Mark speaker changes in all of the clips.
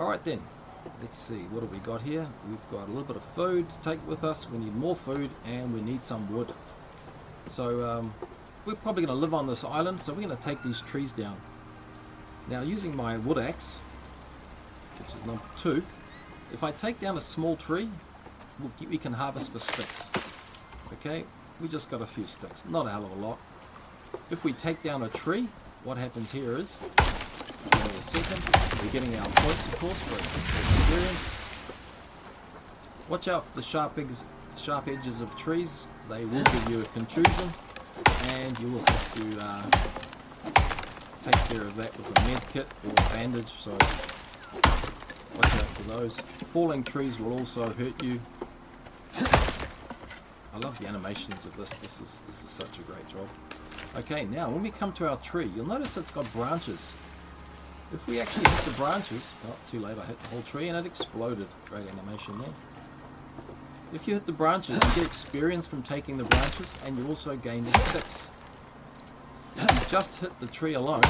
Speaker 1: Alright then, let's see, what have we got here? We've got a little bit of food to take with us. We need more food and we need some wood. So we're probably going to live on this island, so we're going to take these trees down. Now using my wood axe, which is number 2, if I take down a small tree, we can harvest for sticks. Okay, we just got a few sticks, not a hell of a lot. If we take down a tree, what happens here is, in a second, we're getting our points of course for experience. Watch out for the sharp edges of trees, they will give you a contusion and you will have to take care of that with a med kit or a bandage, so watch out for those. Falling trees will also hurt you. I love the animations of this. This is such a great job. Okay, now when we come to our tree, you'll notice it's got branches. If we actually hit the branches, oh, too late, I hit the whole tree and it exploded. Great animation there. If you hit the branches, you get experience from taking the branches, and you also gain the sticks. If you just hit the tree alone,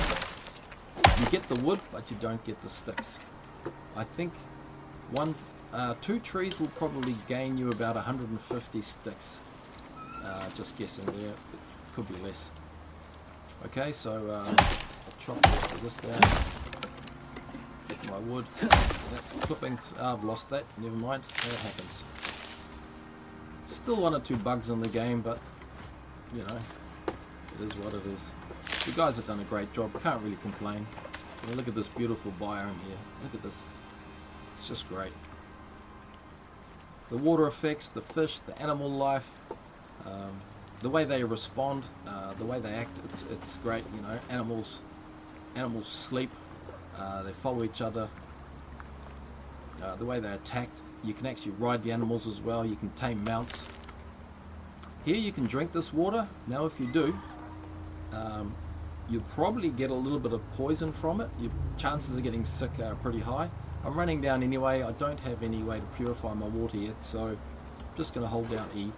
Speaker 1: you get the wood, but you don't get the sticks. I think 2 trees will probably gain you about 150 sticks. Just guessing there, it could be less. Okay, so I'll chop this down. Get my wood. That's clipping. I've lost that. Never mind. That happens. Still 1 or 2 bugs in the game, but you know, it is what it is. You guys have done a great job. Can't really complain. I mean, look at this beautiful biome here. Look at this. It's just great. The water effects, the fish, the animal life, the way they respond, the way they act, it's great. You know, animals sleep, they follow each other, the way they're attacked. You can actually ride the animals as well. You can tame mounts. Here you can drink this water. Now if you do, you'll probably get a little bit of poison from it. Your chances of getting sick are pretty high. I'm running down anyway. I don't have any way to purify my water yet, so I'm just going to hold down E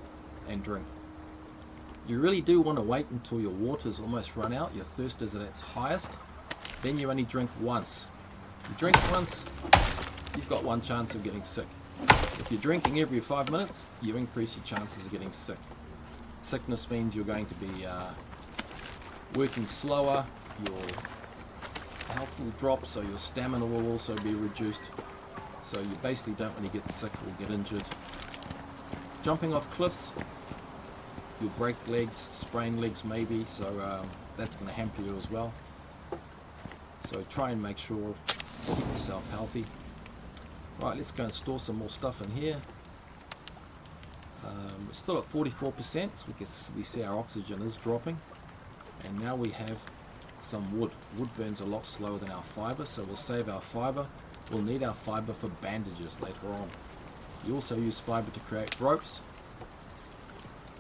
Speaker 1: and drink. You really do want to wait until your water's almost run out, your thirst is at its highest. Then you only drink once. You drink once, you've got 1 chance of getting sick. If you're drinking every 5 minutes, you increase your chances of getting sick. Sickness means you're going to be working slower, your health will drop, so your stamina will also be reduced. So you basically don't really get sick or get injured. Jumping off cliffs, you'll break legs, sprain legs maybe, so that's going to hamper you as well. So try and make sure, keep yourself healthy. Right, let's go and store some more stuff in here. We're still at 44%, so we see our oxygen is dropping. And now we have some wood. Wood burns a lot slower than our fibre, so we'll save our fibre. We'll need our fibre for bandages later on. You also use fibre to create ropes.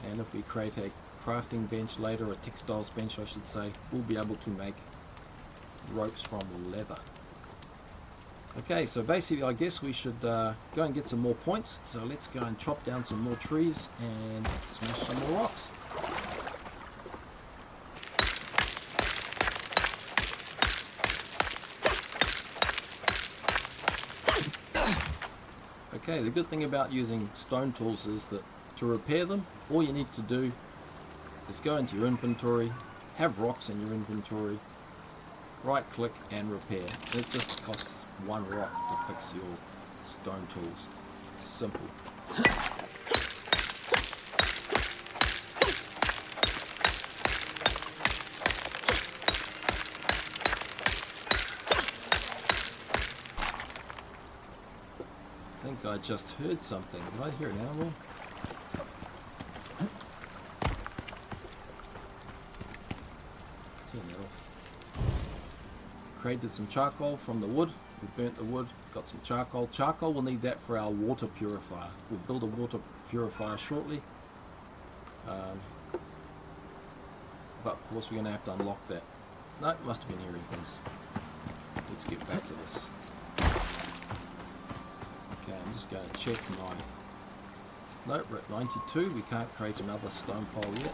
Speaker 1: And if we create a crafting bench later, a textiles bench I should say, we'll be able to make ropes from leather. Okay, so basically I guess we should go and get some more points. So let's go and chop down some more trees and smash some more rocks. Okay, the good thing about using stone tools is that to repair them, all you need to do is go into your inventory, have rocks in your inventory, right click and repair. It just costs 1 rock to fix your stone tools. Simple. I think I just heard something. Did I hear an animal? Turn that off. Created some charcoal from the wood. We burnt the wood, got some charcoal. Charcoal, we'll need that for our water purifier. We'll build a water purifier shortly. But of course we're going to have to unlock that. No, must have been hearing things. Let's get back to this. Okay, I'm just going to check my... Nope, we're at 92. We can't create another stone pole yet.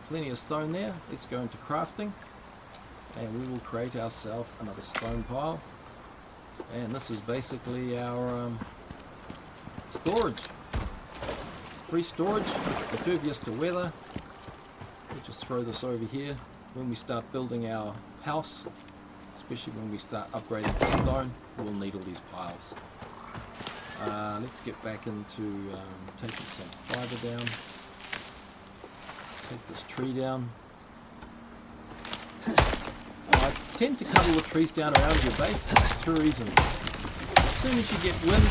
Speaker 1: plenty of stone there. Let's go into crafting, and we will create ourselves another stone pile. And this is basically our storage. Free storage, impervious to weather. We'll just throw this over here. When we start building our house, especially when we start upgrading to stone, we'll need all these piles. Let's get back into taking some fibre down. Take this tree down. I tend to cut all the trees down around your base for two reasons. As soon as you get wind,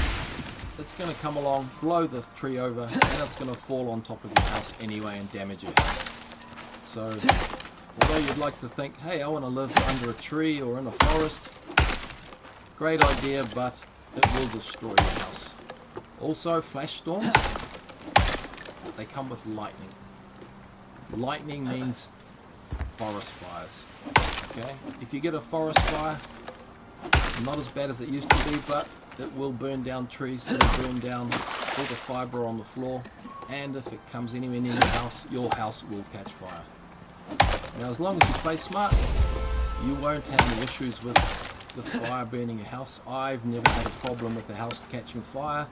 Speaker 1: it's going to come along, blow the tree over, and it's going to fall on top of your house anyway and damage your house. So, although you'd like to think, hey, I want to live under a tree or in a forest, great idea, but it will destroy your house. Also, flash storms, they come with lightning. Lightning means forest fires. Okay, if you get a forest fire, not as bad as it used to be, but it will burn down trees, it will burn down all the fibre on the floor, and if it comes anywhere near your house will catch fire. Now, as long as you play smart, you won't have any issues with fire burning your house. I've never had a problem with the house catching fire,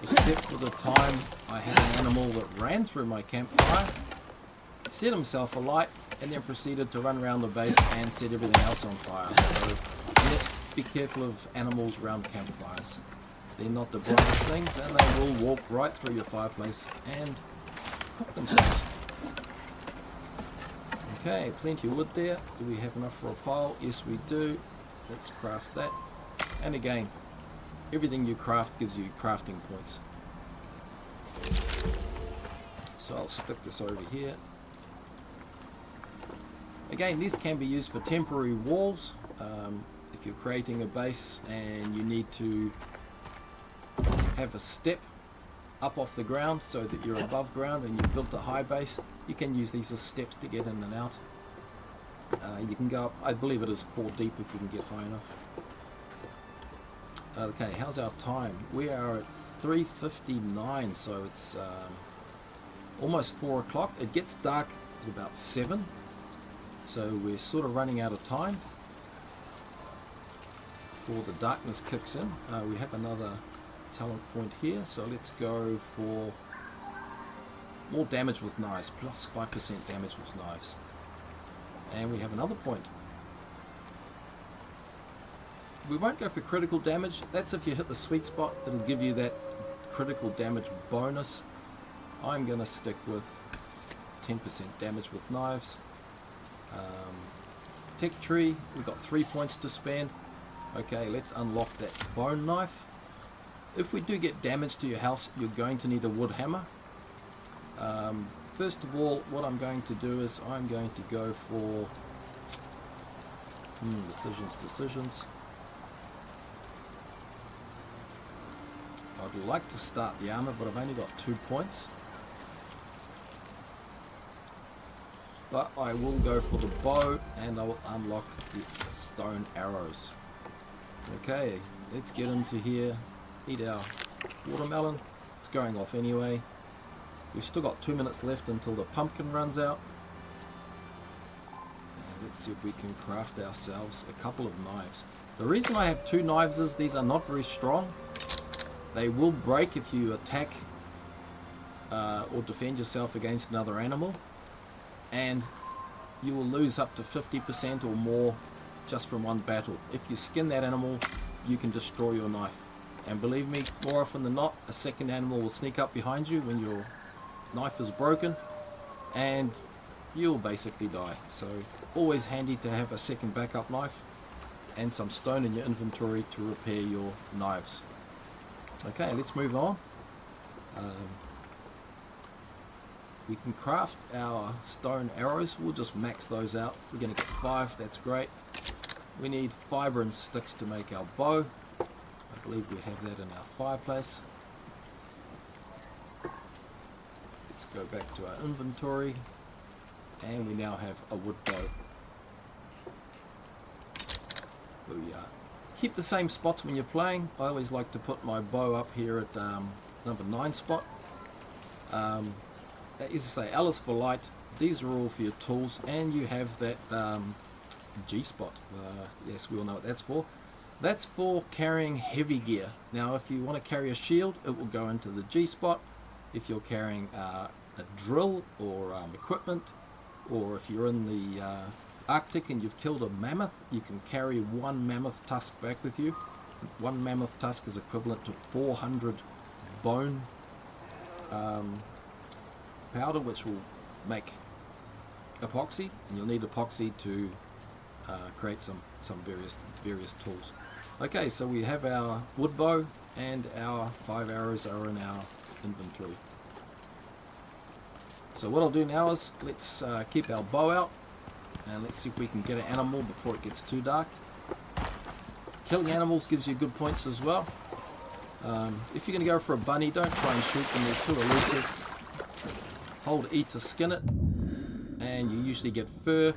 Speaker 1: except for the time I had an animal that ran through my campfire, set himself alight, and then proceeded to run around the base and set everything else on fire. So yes, be careful of animals around campfires. They're not the brightest things, and they will walk right through your fireplace and cook themselves. Okay, plenty of wood there. Do we have enough for a pile? Yes, we do. Let's craft that. And again, everything you craft gives you crafting points. So I'll stick this over here. Again, these can be used for temporary walls. If you're creating a base and you need to have a step up off the ground so that you're above ground and you've built a high base, you can use these as steps to get in and out. You can go up, I believe it is 4 deep if you can get high enough. Okay, how's our time? We are at 3:59, so it's almost 4 o'clock. It gets dark at about 7, so we're sort of running out of time before the darkness kicks in. We have another talent point here, so let's go for more damage with knives, plus 5% damage with knives. And we have another point. We won't go for critical damage. That's if you hit the sweet spot, it'll give you that critical damage bonus. I'm going to stick with 10% damage with knives. Tech tree, we've got 3 points to spend. Okay, let's unlock that bone knife. If we do get damage to your house, you're going to need a wood hammer. First of all, what I'm going to do is I'm going to go for decisions. I'd like to start the armor, but I've only got 2 points. But I will go for the bow, and I will unlock the stone arrows. Okay, let's get into here. Eat our watermelon. It's going off anyway. We've still got 2 minutes left until the pumpkin runs out. And let's see if we can craft ourselves a couple of knives. The reason I have 2 knives is these are not very strong. They will break if you attack or defend yourself against another animal. And you will lose up to 50% or more just from one battle. If you skin that animal, you can destroy your knife. And believe me, more often than not, a second animal will sneak up behind you when your knife is broken, and you'll basically die. So always handy to have a second backup knife and some stone in your inventory to repair your knives. Okay, let's move on. We can craft our stone arrows. We'll just max those out. We're going to get 5, that's great. We need fibre and sticks to make our bow. I believe we have that in our fireplace. Let's go back to our inventory, and we now have a wood bow. Booyah. Keep the same spots when you're playing. I always like to put my bow up here at number 9 spot. As I say, L is for light, these are all for your tools, and you have that G-spot. Yes, we all know what that's for. That's for carrying heavy gear. Now if you want to carry a shield, it will go into the G-spot. If you're carrying a drill or equipment, or if you're in the Arctic and you've killed a mammoth, you can carry one mammoth tusk back with you. One mammoth tusk is equivalent to 400 bone powder, which will make epoxy, and you'll need epoxy to create some various tools. Okay, so we have our wood bow and our 5 arrows are in our inventory. So what I'll do now is let's keep our bow out, and let's see if we can get an animal before it gets too dark. Killing animals gives you good points as well. If you're going to go for a bunny, don't try and shoot them, they're too elusive. Hold E to skin it, and you usually get fur,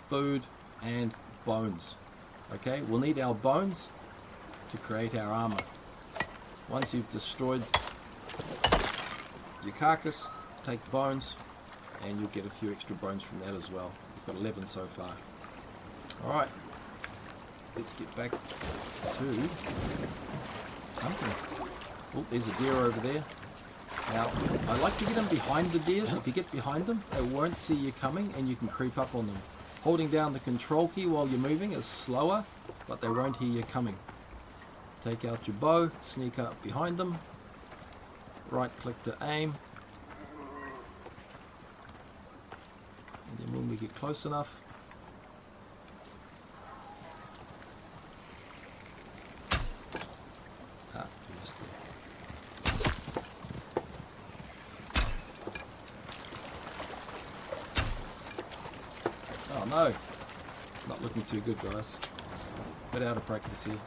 Speaker 1: food, and bones. Okay, we'll need our bones to create our armor. Once you've destroyed your carcass, take the bones, and you'll get a few extra bones from that as well. We've got 11 so far. Alright, let's get back to hunting. Oh, there's a deer over there. Now, I like to get them behind the deers. If you get behind them, they won't see you coming and you can creep up on them. Holding down the control key while you're moving is slower, but they won't hear you coming. Take out your bow, sneak up behind them, right click to aim, and then when we get close enough, oh no, not looking too good, guys. Bit out of practice here.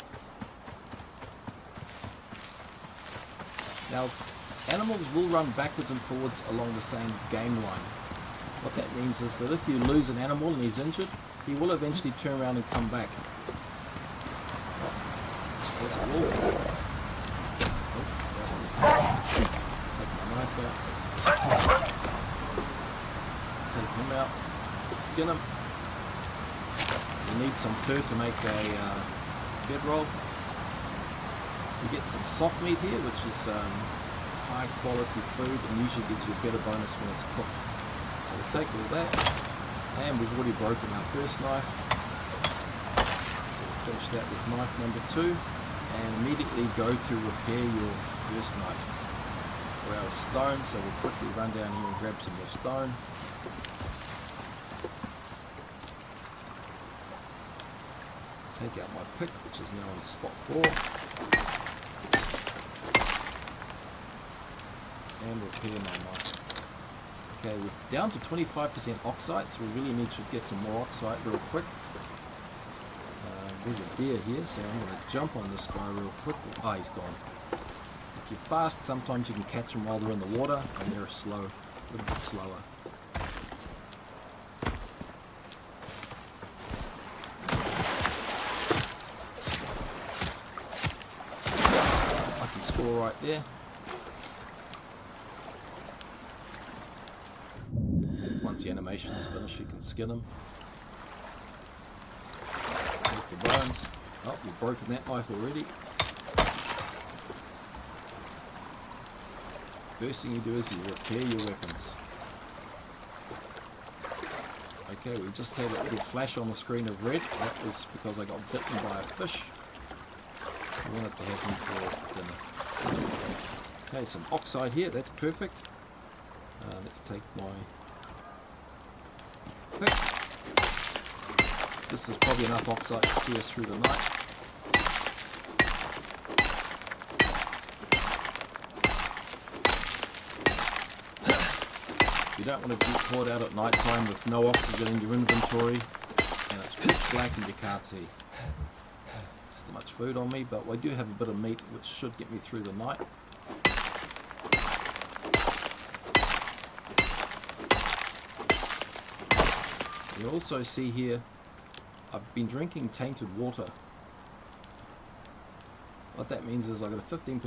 Speaker 1: Now, animals will run backwards and forwards along the same game line. What that means is that if you lose an animal and he's injured, he will eventually turn around and come back. There's a wolf. Take my knife out. Take him out. Skin him. You need some fur to make a bedroll. You get some soft meat here, which is high quality food and usually gives you a better bonus when it's cooked. So we'll take all that, and we've already broken our first knife. So we'll finish that with knife number 2, and immediately go to repair your first knife. We're out of stone, so we'll quickly run down here and grab some more stone. Take out my pick, which is now on spot 4. And repair my knife. Okay, we're down to 25% oxide, so we really need to get some more oxide real quick. There's a deer here, so I'm going to jump on this guy real quick. Ah, he's gone. If you're fast, sometimes you can catch them while they're in the water, and they're slow, a little bit slower. Lucky score right there. Once the animation's finished, you can skin them. Take the bones. Oh, you've broken that knife already. First thing you do is you repair your weapons. Okay, we just had a little flash on the screen of red. That was because I got bitten by a fish. I want it to happen for dinner. Okay, some oxide here, that's perfect. Let's take my pick. This is probably enough oxide to see us through the night. You don't want to get caught out at night time with no oxygen in your inventory and it's pitch black and you can't see. There's too much food on me, but I do have a bit of meat which should get me through the night. You also see here, I've been drinking tainted water. What that means is I've got a 15%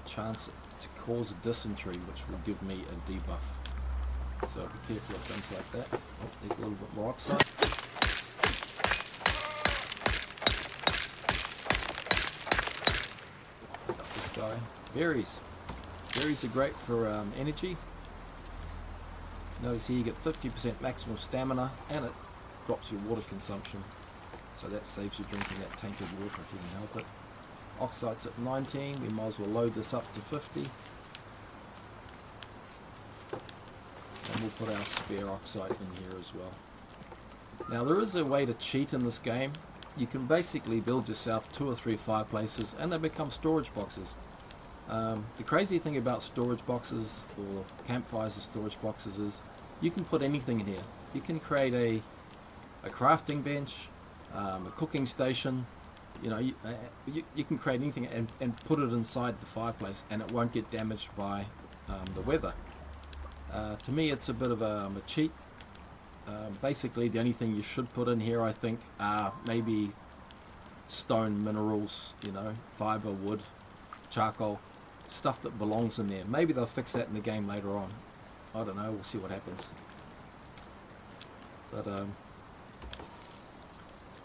Speaker 1: chance to cause a dysentery, which will give me a debuff. So be careful of things like that. Oh, there's a little bit more oxide. Got this guy. Berries. Berries are great for energy. Notice here you get 50% maximum stamina, and it drops your water consumption. So that saves you drinking that tainted water if you can help it. Oxide's at 19, we might as well load this up to 50. And we'll put our spare oxide in here as well. Now there is a way to cheat in this game. You can basically build yourself 2 or 3 fireplaces and they become storage boxes. The crazy thing about storage boxes, or campfires as storage boxes, is you can put anything in here. You can create a crafting bench, a cooking station, you know, you can create anything and put it inside the fireplace and it won't get damaged by the weather. To me it's a bit of a cheat. Basically the only thing you should put in here, I think, are maybe stone minerals, you know, fiber, wood, charcoal, stuff that belongs in there. Maybe they'll fix that in the game later on. I don't know, we'll see what happens. But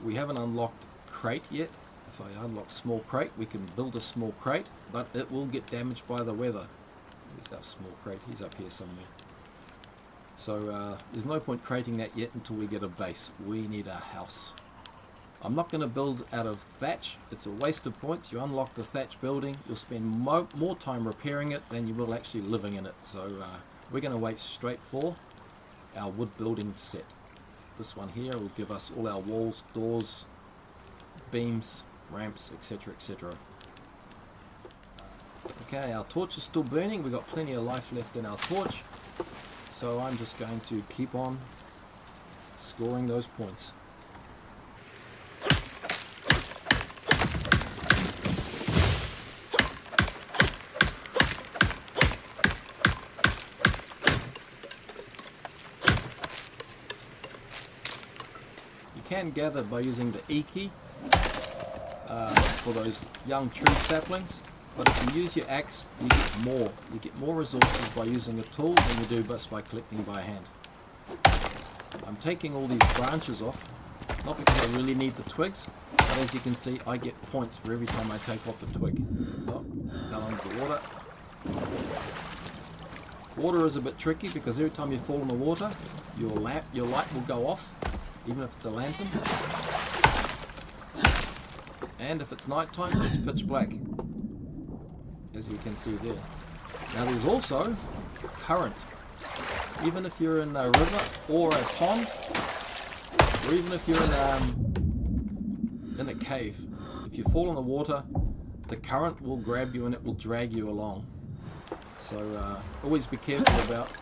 Speaker 1: we haven't unlocked crate yet. If I unlock small crate, we can build a small crate, but it will get damaged by the weather. There's our small crate, he's up here somewhere. So there's no point creating that yet until we get a base. We need a house. I'm not going to build out of thatch. It's a waste of points. You unlock the thatch building, you'll spend more time repairing it than you will actually living in it. So we're going to wait straight for our wood building set. This one here will give us all our walls, doors, beams, ramps, etc, etc. Okay, our torch is still burning. We've got plenty of life left in our torch. So I'm just going to keep on scoring those points. You can gather by using the E key for those young tree saplings. But if you use your axe, you get more. You get more resources by using a tool than you do just by collecting by hand. I'm taking all these branches off, not because I really need the twigs, but as you can see, I get points for every time I take off a twig. Oh, fell under the water. Water is a bit tricky because every time you fall in the water, your light will go off, even if it's a lantern. And if it's night time, it's pitch black, as you can see there. Now there's also current. Even if you're in a river or a pond, or even if you're in a cave, if you fall in the water, the current will grab you and it will drag you along. So always be careful about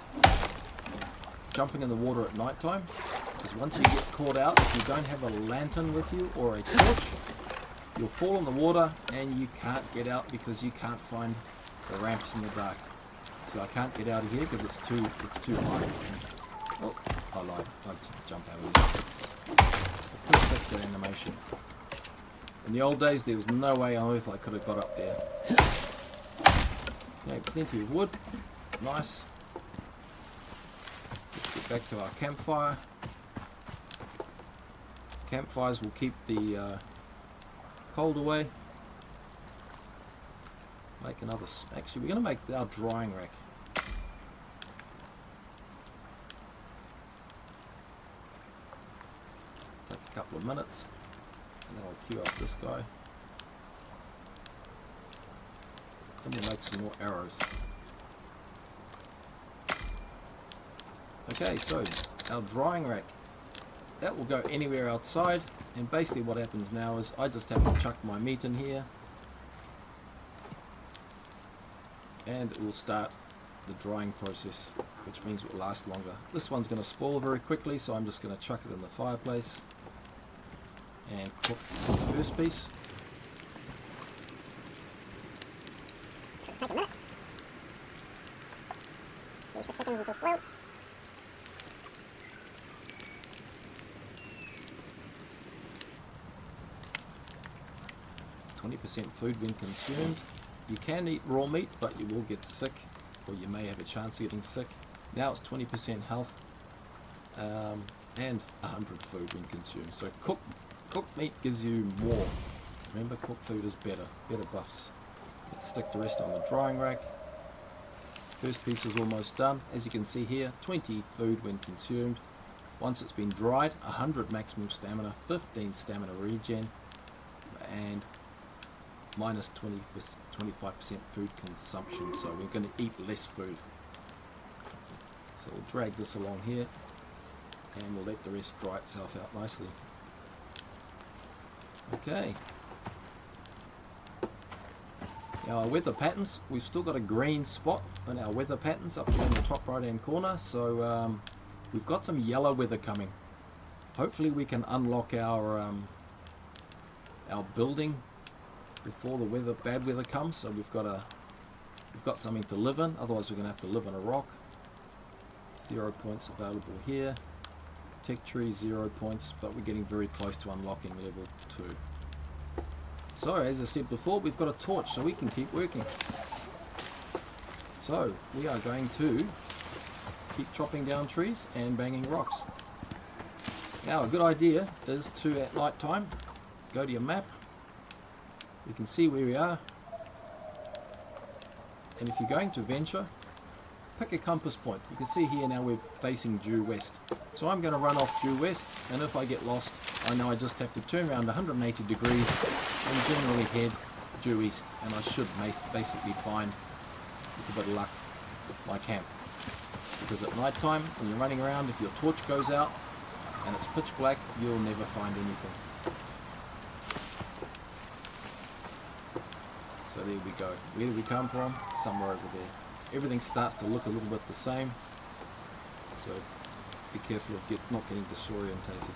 Speaker 1: jumping in the water at night time, because once you get caught out, if you don't have a lantern with you or a torch, you'll fall in the water and you can't get out because you can't find the ramps in the dark. So I can't get out of here because it's too high. Oh, I lied. I just jump out of here. I could fix that animation. In the old days, there was no way on earth I could have got up there. Okay, plenty of wood. Nice. Let's get back to our campfire. Campfires will keep the cold away. Make another. Actually, we're going to make our drying rack. Take a couple of minutes, and then I'll queue up this guy. Then we'll make some more arrows. Okay, so our drying rack, that will go anywhere outside, and basically what happens now is I just have to chuck my meat in here and it will start the drying process, which means it will last longer. This one's going to spoil very quickly, so I'm just going to chuck it in the fireplace and cook the first piece.
Speaker 2: Take a minute. 6 seconds until spoiled.
Speaker 1: 20% food when consumed. You can eat raw meat, but you will get sick, or you may have a chance of getting sick. Now it's 20% health, and 100 food when consumed. So cooked meat gives you more. Remember, cooked food is better buffs. Let's stick the rest on the drying rack. First piece is almost done. As you can see here, 20 food when consumed. Once it's been dried, 100 maximum stamina, 15 stamina regen, and minus 25% food consumption. So we're going to eat less food. So we'll drag this along here, and we'll let the rest dry itself out nicely. Okay. Now our weather patterns, we've still got a green spot in our weather patterns up here in the top right hand corner, so we've got some yellow weather coming. Hopefully we can unlock our building before the bad weather comes, so we've got something to live in, otherwise we're going to have to live in a rock. 0 points available here. Tech tree 0 points, but we're getting very close to unlocking level 2. So, as I said before, we've got a torch, so we can keep working. So, we are going to keep chopping down trees and banging rocks. Now, a good idea is to, at night time, go to your map. You can see where we are. And if you're going to venture, pick a compass point. You can see here now we're facing due west. So I'm going to run off due west, and if I get lost, I know I just have to turn around 180 degrees and generally head due east, and I should basically find, with a bit of luck, my camp. Because at night time, when you're running around, if your torch goes out and it's pitch black, you'll never find anything. So there we go. Where did we come from? Somewhere over there. Everything starts to look a little bit the same, so be careful of not getting disorientated.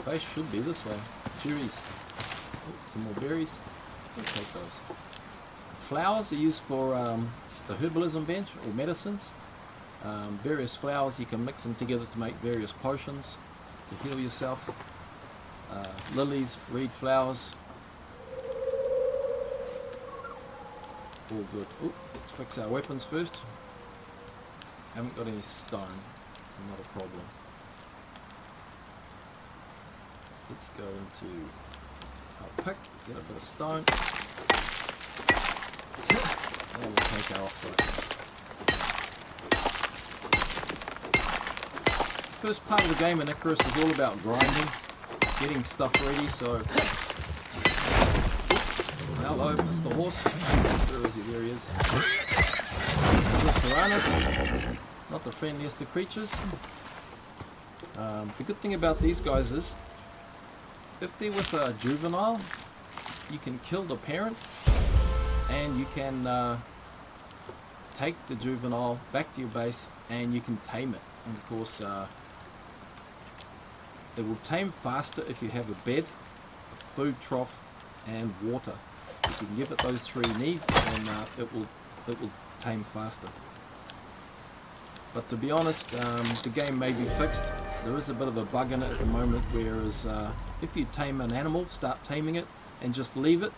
Speaker 1: Base should be this way, due east. Oh, some more berries. We'll take those. Flowers are used for the herbalism bench or medicines. Various flowers, you can mix them together to make various potions to heal yourself. Lilies, reed flowers. All good. Ooh, let's fix our weapons first. Haven't got any stone, not a problem. Let's go into our pick, get a bit of stone, and we'll take our oxide. First part of the game in ICARUS is all about grinding, getting stuff ready, so... Hello, Mr. Horse. Where is he? There he is. This is a Terranus, not the friendliest of creatures. The good thing about these guys is, if they're with a juvenile, you can kill the parent and you can take the juvenile back to your base and you can tame it. And of course, it will tame faster if you have a bed, a food trough, and water. If you can give it those three needs, then it will tame faster. But to be honest, the game may be fixed. There is a bit of a bug in it at the moment, whereas if you tame an animal, start taming it, and just leave it,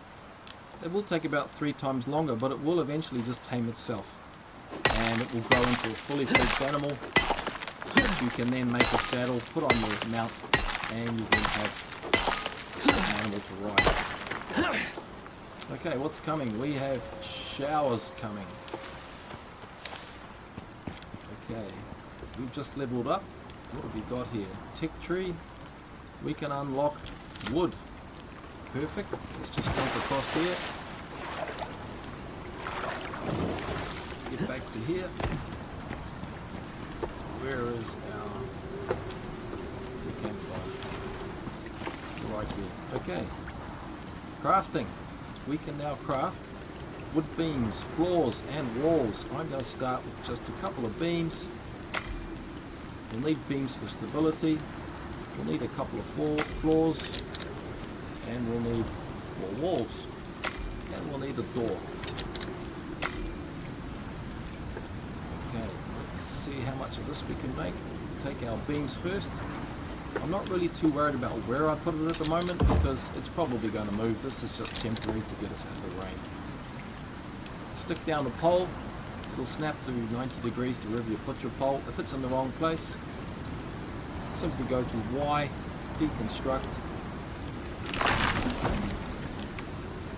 Speaker 1: it will take about 3 times longer, but it will eventually just tame itself. And it will grow into a fully fledged animal. You can then make a saddle, put on your mount, and you can have an animal to ride. Okay, what's coming? We have showers coming. Okay, we've just leveled up. What have we got here? Tech tree. We can unlock wood. Perfect. Let's just jump across here. Get back to here. Where is our campfire? Right here. Okay. Crafting. We can now craft wood beams, floors and walls. I'm going to start with just a couple of beams. We'll need beams for stability. We'll need a couple of floors. And we'll need more walls. And we'll need a door. Okay, let's see how much of this we can make. Take our beams first. I'm not really too worried about where I put it at the moment because it's probably going to move. This is just temporary to get us out of the rain. Stick down the pole. It'll snap to 90 degrees to wherever you put your pole. If it's in the wrong place, simply go to Y, deconstruct.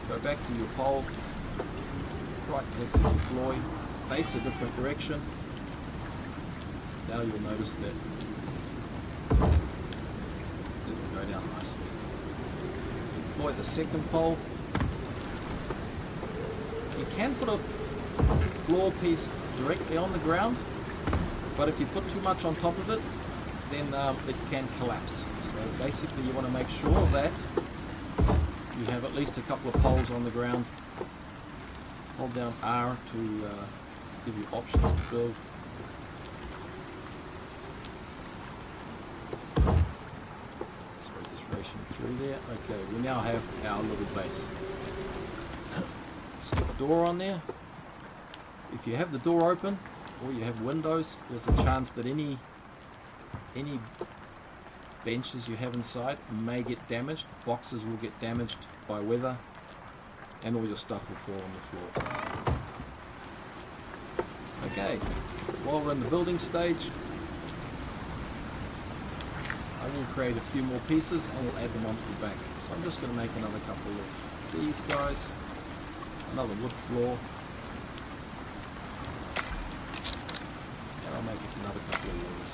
Speaker 1: Go back to your pole. Right click to deploy. Face a different direction. Now you'll notice that down nicely. Deploy the second pole. You can put a floor piece directly on the ground, but if you put too much on top of it, then it can collapse. So basically you want to make sure that you have at least a couple of poles on the ground. Hold down R to give you options to build. Through there. Okay, we now have our little base. Stick a door on there. If you have the door open or you have windows, there's a chance that any benches you have inside may get damaged. Boxes will get damaged by weather and all your stuff will fall on the floor. Okay, while we're in the building stage, I will create a few more pieces and we'll add them onto the back. So I'm just going to make another couple of these guys, another wood floor, and I'll make another couple of walls.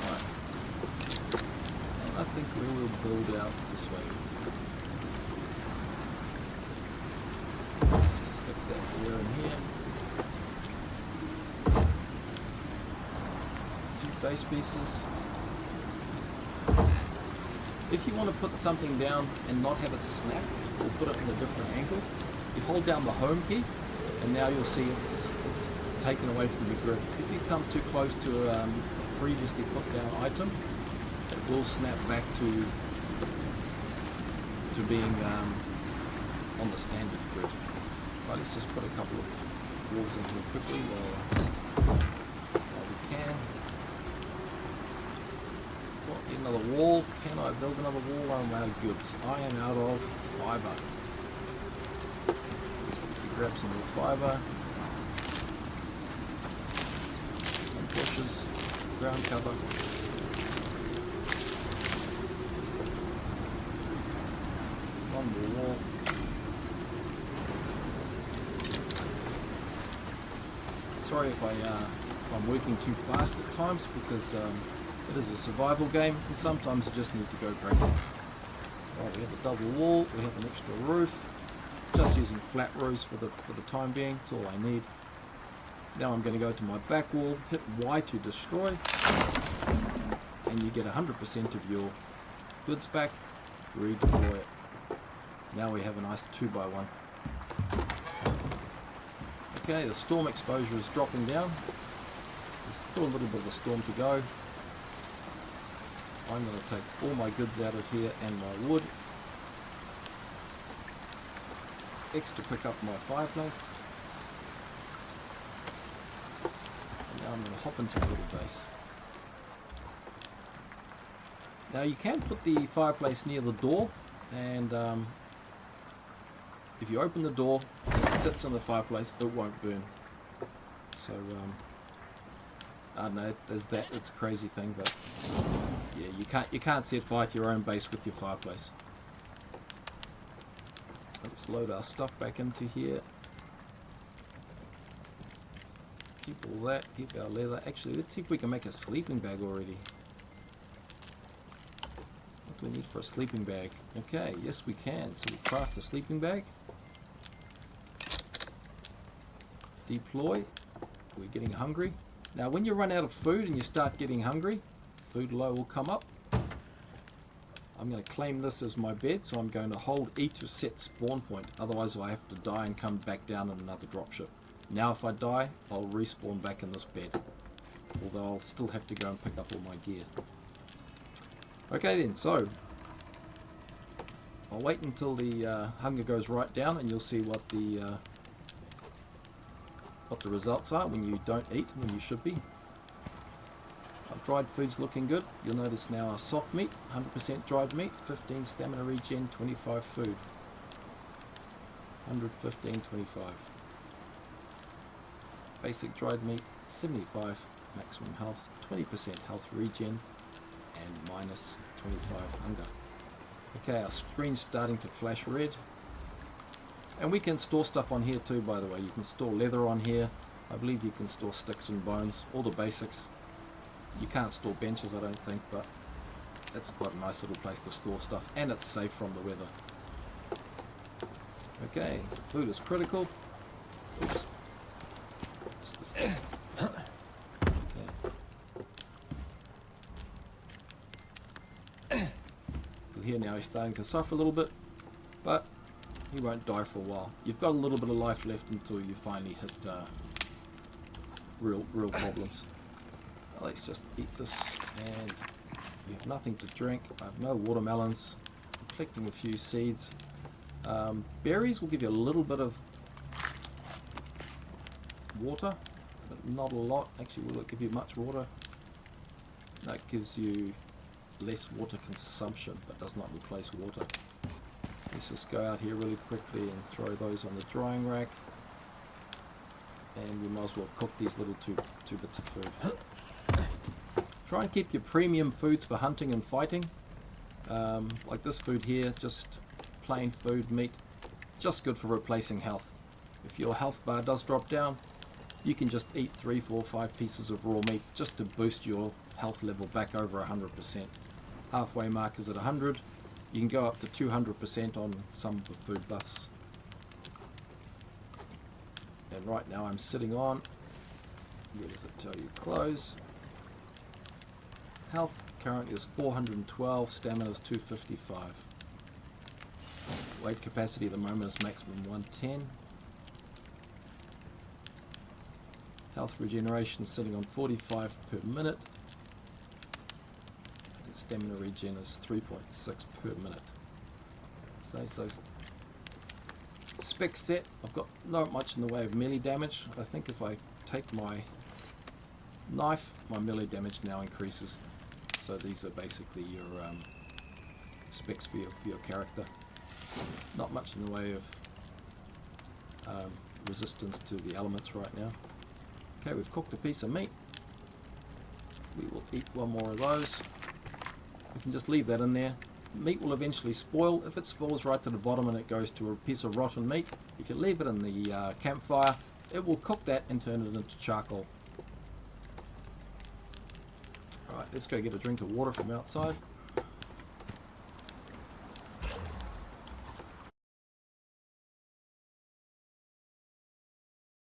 Speaker 1: Right, and I think we will build out this way. Let's just stick that here and here. Base pieces. If you want to put something down and not have it snap, or put it in a different angle, you hold down the home key and now you'll see it's taken away from the grid. If you come too close to a previously put down item, it will snap back to being on the standard grid. Right, let's just put a couple of walls into it quickly while we can. Another wall. Can I build another wall? I'm out of goods. I am out of fiber. Let's quickly grab some more fiber. Some bushes. Ground cover. One more wall. Sorry if I'm working too fast at times because it is a survival game, and sometimes you just need to go crazy. Right, we have a double wall, we have an extra roof. Just using flat roofs for the time being, that's all I need. Now I'm going to go to my back wall, hit Y to destroy, and you get 100% of your goods back, redeploy it. Now we have a nice 2x1. Okay, the storm exposure is dropping down. There's still a little bit of a storm to go. I'm going to take all my goods out of here and my wood. X to pick up my fireplace. And now I'm going to hop into my little base. Now you can put the fireplace near the door, and if you open the door and it sits on the fireplace, it won't burn. So I don't know, there's that, it's a crazy thing, but yeah, you can't set fire to your own base with your fireplace. Let's load our stuff back into here. Keep all that, keep our leather. Actually, let's see if we can make a sleeping bag already. What do we need for a sleeping bag? Okay, yes we can. So we craft a sleeping bag. Deploy. We're getting hungry. Now when you run out of food and you start getting hungry, food low will come up. I'm going to claim this as my bed, so I'm going to hold E to set spawn point, otherwise I have to die and come back down in another dropship. Now if I die, I'll respawn back in this bed, although I'll still have to go and pick up all my gear. Okay then, so I'll wait until the hunger goes right down and you'll see what the results are when you don't eat when you should be. Our dried food's looking good. You'll notice now our soft meat, 100% dried meat, 15 stamina regen, 25 food. 115, 25. Basic dried meat, 75 maximum health, 20% health regen, and minus 25 hunger. Okay, our screen's starting to flash red. And we can store stuff on here too, by the way. You can store leather on here. I believe you can store sticks and bones, all the basics. You can't store benches, I don't think, but it's quite a nice little place to store stuff, and it's safe from the weather. Okay, food is critical. Oops. Just this thing. Okay. Here now he's starting to suffer a little bit, but he won't die for a while. You've got a little bit of life left until you finally hit real problems. Let's just eat this, and we have nothing to drink. I have no watermelons. I'm collecting a few seeds. Berries will give you a little bit of water, but not a lot. Actually, will it give you much water? That gives you less water consumption, but does not replace water. Let's just go out here really quickly and throw those on the drying rack. And we might as well cook these little two bits of food. Try and keep your premium foods for hunting and fighting. Like this food here, just plain food, meat, just good for replacing health. If your health bar does drop down, you can just eat 3, 4, 5 pieces of raw meat just to boost your health level back over 100%. Halfway mark is at 100. You can go up to 200% on some of the food buffs. And right now I'm sitting on, where does it tell you? Close. Health currently is 412, stamina is 255. Weight capacity at the moment is maximum 110. Health regeneration sitting on 45 per minute. And stamina regen is 3.6 per minute. So spec set, I've got not much in the way of melee damage. I think if I take my knife, my melee damage now increases. So these are basically your specs for your character. Not much in the way of resistance to the elements right now. Okay, we've cooked a piece of meat. We will eat one more of those. We can just leave that in there. Meat will eventually spoil. If it spoils right to the bottom and it goes to a piece of rotten meat, if you leave it in the campfire, it will cook that and turn it into charcoal. Alright, let's go get a drink of water from outside.